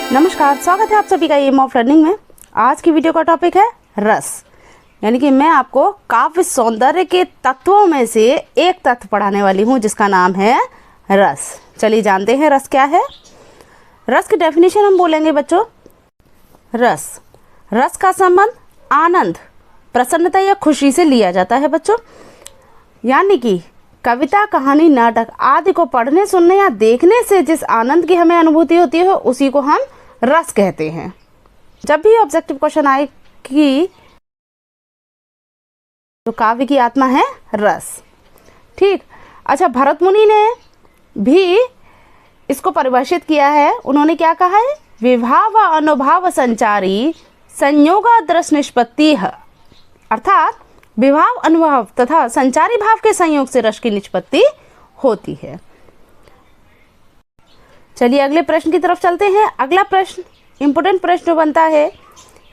नमस्कार, स्वागत है आप सभी का एम ऑफ लर्निंग में। आज की वीडियो का टॉपिक है रस, यानी कि मैं आपको काव्य सौंदर्य के तत्वों में से एक तत्व पढ़ाने वाली हूँ जिसका नाम है रस। चलिए जानते हैं रस क्या है। रस की डेफिनेशन हम बोलेंगे बच्चों। रस का संबंध आनंद, प्रसन्नता या खुशी से लिया जाता है बच्चों। यानी कि कविता, कहानी, नाटक आदि को पढ़ने, सुनने या देखने से जिस आनंद की हमें अनुभूति होती है उसी को हम रस कहते हैं। जब भी ऑब्जेक्टिव क्वेश्चन आए कि तो काव्य की आत्मा है रस। ठीक। अच्छा, भरत मुनि ने भी इसको परिभाषित किया है। उन्होंने क्या कहा है? विभाव व अनुभाव संचारी संयोगादृश निष्पत्ति है, अर्थात विभाव, अनुभव तथा संचारी भाव के संयोग से रस की निष्पत्ति होती है। चलिए अगले प्रश्न की तरफ चलते हैं। अगला प्रश्न इम्पोर्टेंट प्रश्न जो बनता है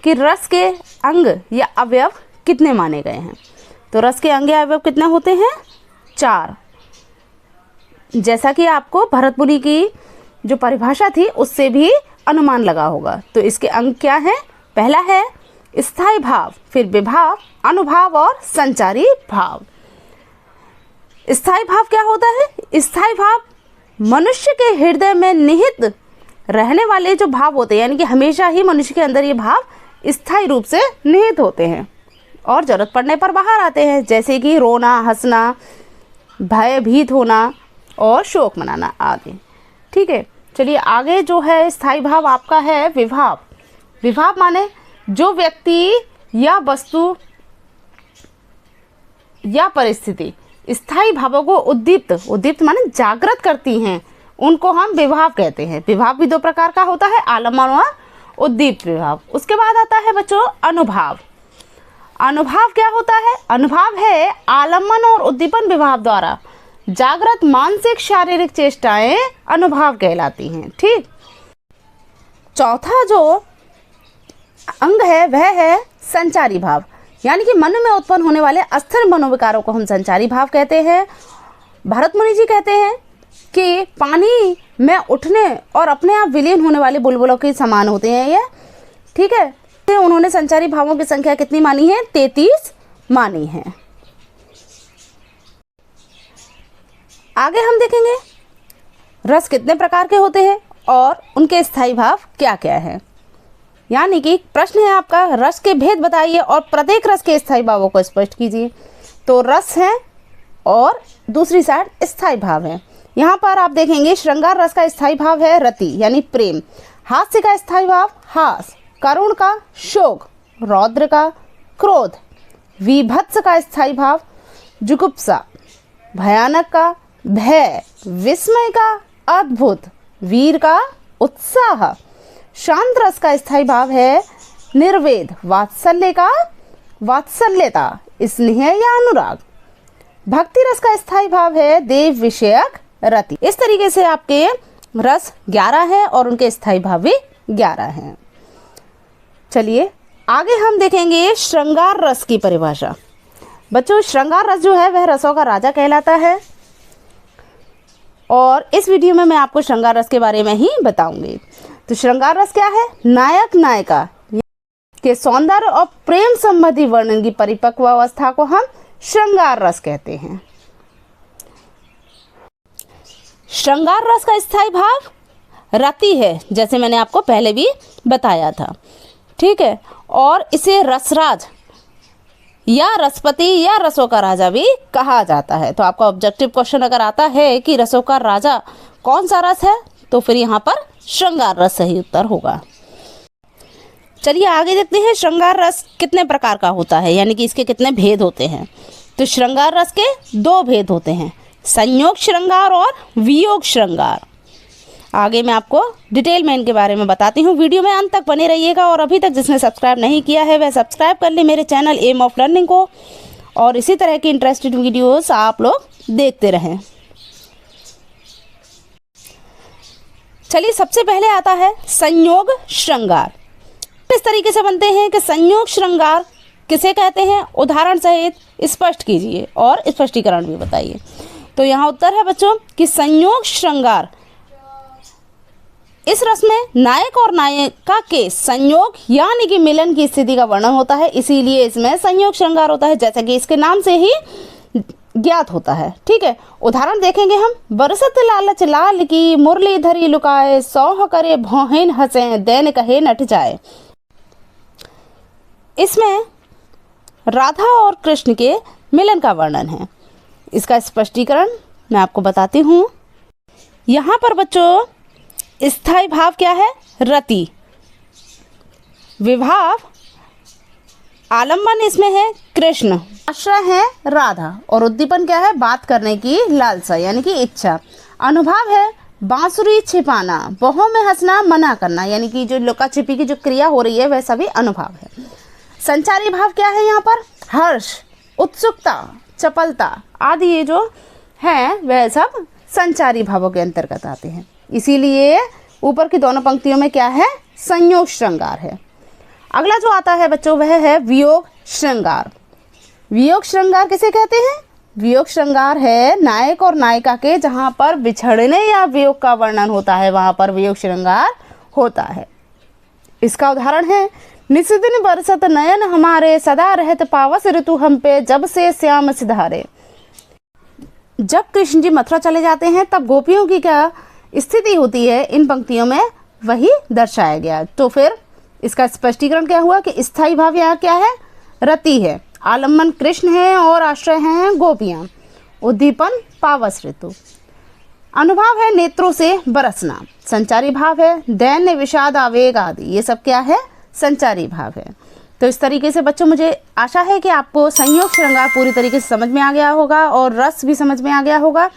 कि रस के अंग या अवयव कितने माने गए हैं। तो रस के अंग या अवयव कितने होते हैं? 4। जैसा कि आपको भरत मुनि की जो परिभाषा थी उससे भी अनुमान लगा होगा। तो इसके अंग क्या हैं? पहला है स्थायी भाव, फिर विभाव, अनुभाव और संचारी भाव। स्थायी भाव क्या होता है? स्थायी भाव मनुष्य के हृदय में निहित रहने वाले जो भाव होते हैं, यानी कि हमेशा ही मनुष्य के अंदर ये भाव स्थायी रूप से निहित होते हैं और जरूरत पड़ने पर बाहर आते हैं, जैसे कि रोना, हंसना, भयभीत होना और शोक मनाना आदि। ठीक है। चलिए आगे जो है स्थायी भाव आपका है विभाव। विभाव माने जो व्यक्ति या वस्तु या परिस्थिति स्थायी भावों को उद्दीप्त माने जागृत करती हैं, उनको हम विभाव कहते हैं। विभाव भी 2 प्रकार का होता है, आलम्बन और उद्दीप्त विभाव। उसके बाद आता है बच्चों अनुभाव। अनुभाव क्या होता है? अनुभाव है आलम्बन और उद्दीपन विभाव द्वारा जागृत मानसिक शारीरिक चेष्टाएं अनुभाव कहलाती हैं। ठीक। चौथा जो अंग है वह है संचारी भाव, यानी कि मन में उत्पन्न होने वाले अस्थिर मनोविकारों को हम संचारी भाव कहते हैं। भरत मुनि जी कहते हैं कि पानी में उठने और अपने आप विलीन होने वाले बुलबुलों के समान होते हैं ये। ठीक है। तो उन्होंने संचारी भावों की संख्या कितनी मानी है? 33 मानी है। आगे हम देखेंगे रस कितने प्रकार के होते हैं और उनके स्थायी भाव क्या क्या है। यानी कि प्रश्न है आपका, रस के भेद बताइए और प्रत्येक रस के स्थायी भावों को स्पष्ट कीजिए। तो रस है और दूसरी साइड स्थायी भाव है। यहाँ पर आप देखेंगे श्रृंगार रस का स्थायी भाव है रति यानी प्रेम, हास्य का स्थायी भाव हास, करुण का शोक, रौद्र का क्रोध, विभत्स का स्थायी भाव जुगुप्सा, भयानक का भय, विस्मय का अद्भुत, वीर का उत्साह, शांत रस का स्थायी भाव है निर्वेद, वात्सल्य का वात्सल्यता, स्नेह या अनुराग, भक्ति रस का स्थायी भाव है देव विषयक रति। इस तरीके से आपके रस 11 हैं और उनके स्थायी भाव भी 11 हैं। चलिए आगे हम देखेंगे श्रृंगार रस की परिभाषा। बच्चों श्रृंगार रस जो है वह रसों का राजा कहलाता है और इस वीडियो में मैं आपको श्रृंगार रस के बारे में ही बताऊंगी। तो श्रृंगार रस क्या है? नायक नायिका के सौंदर्य और प्रेम संबंधी वर्णन की परिपक्व अवस्था को हम श्रृंगार रस कहते हैं। श्रृंगार रस का स्थायी भाव रति है, जैसे मैंने आपको पहले भी बताया था। ठीक है। और इसे रसराज या रसपति या रसों का राजा भी कहा जाता है। तो आपका ऑब्जेक्टिव क्वेश्चन अगर आता है कि रसों का राजा कौन सा रस है, तो फिर यहाँ पर श्रृंगार रस सही उत्तर होगा। चलिए आगे देखते हैं श्रृंगार रस कितने प्रकार का होता है, यानी कि इसके कितने भेद होते हैं। तो श्रृंगार रस के 2 भेद होते हैं, संयोग श्रृंगार और वियोग श्रृंगार। आगे मैं आपको डिटेल में इनके बारे में बताती हूँ। वीडियो में अंत तक बने रहिएगा और अभी तक जिसने सब्सक्राइब नहीं किया है वह सब्सक्राइब कर ले मेरे चैनल एम ऑफ लर्निंग को और इसी तरह की इंटरेस्टिंग वीडियोस आप लोग देखते रहें। चलिए सबसे पहले आता है संयोग श्रृंगार। इस तरीके से बनते हैं कि संयोग श्रृंगार किसे कहते हैं, उदाहरण सहित स्पष्ट कीजिए और स्पष्टीकरण भी बताइए। तो यहाँ उत्तर है बच्चों कि संयोग श्रृंगार इस रस में नायक और नायिका के संयोग यानी कि मिलन की स्थिति का वर्णन होता है, इसीलिए इसमें संयोग श्रृंगार होता है, जैसा कि इसके नाम से ही ज्ञात होता है। ठीक है, उदाहरण देखेंगे हम। बरसत लालच लाल की मुरली धरी लुकाए, सौह करे भौहेन हंसे, दैन कहे नट जाए। इसमें राधा और कृष्ण के मिलन का वर्णन है। इसका स्पष्टीकरण मैं आपको बताती हूँ। यहाँ पर बच्चों स्थायी भाव क्या है? रति। विभाव आलम्बन इसमें है कृष्ण, आश्रय है राधा, और उद्दीपन क्या है? बात करने की लालसा यानी कि इच्छा। अनुभाव है बांसुरी छिपाना, बहुओं में हंसना, मना करना, यानी कि जो लुका छिपी की जो क्रिया हो रही है वह सभी अनुभाव है। संचारी भाव क्या है यहाँ पर? हर्ष, उत्सुकता, चपलता आदि ये जो हैं वह सब संचारी भावों के अंतर्गत आते हैं, इसीलिए ऊपर की दोनों पंक्तियों में क्या है? संयोग श्रृंगार है। अगला जो आता है बच्चों वह है वियोग श्रृंगार। वियोग श्रृंगार किसे कहते हैं? वियोग श्रृंगार है नायक और नायिका के जहाँ पर बिछड़ने या वियोग का वर्णन होता है, वहाँ पर वियोग श्रृंगार होता है। इसका उदाहरण है निस्दिन बरसत नयन हमारे, सदा रहत पावस ऋतु हम पे, जब से श्याम सिधारे। जब कृष्ण जी मथुरा चले जाते हैं तब गोपियों की क्या स्थिति होती है, इन पंक्तियों में वही दर्शाया गया। तो फिर इसका स्पष्टीकरण क्या हुआ कि स्थायी भाव यहाँ क्या है? रति है, आलम्बन कृष्ण है और आश्रय हैं गोपियाँ, उद्दीपन पावस ऋतु। अनुभाव है नेत्रों से बरसना, संचारी भाव है दैन्य विषाद आवेग आदि, ये सब क्या है? संचारी भाव है। तो इस तरीके से बच्चों मुझे आशा है कि आपको संयोग श्रृंगार पूरी तरीके से समझ में आ गया होगा और रस भी समझ में आ गया होगा।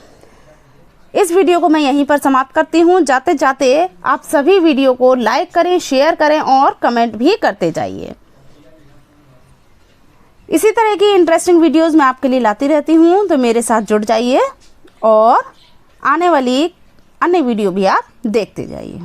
इस वीडियो को मैं यहीं पर समाप्त करती हूँ। जाते जाते आप सभी वीडियो को लाइक करें, शेयर करें और कमेंट भी करते जाइए। इसी तरह की इंटरेस्टिंग वीडियोस मैं आपके लिए लाती रहती हूँ, तो मेरे साथ जुड़ जाइए और आने वाली अन्य वीडियो भी आप देखते जाइए।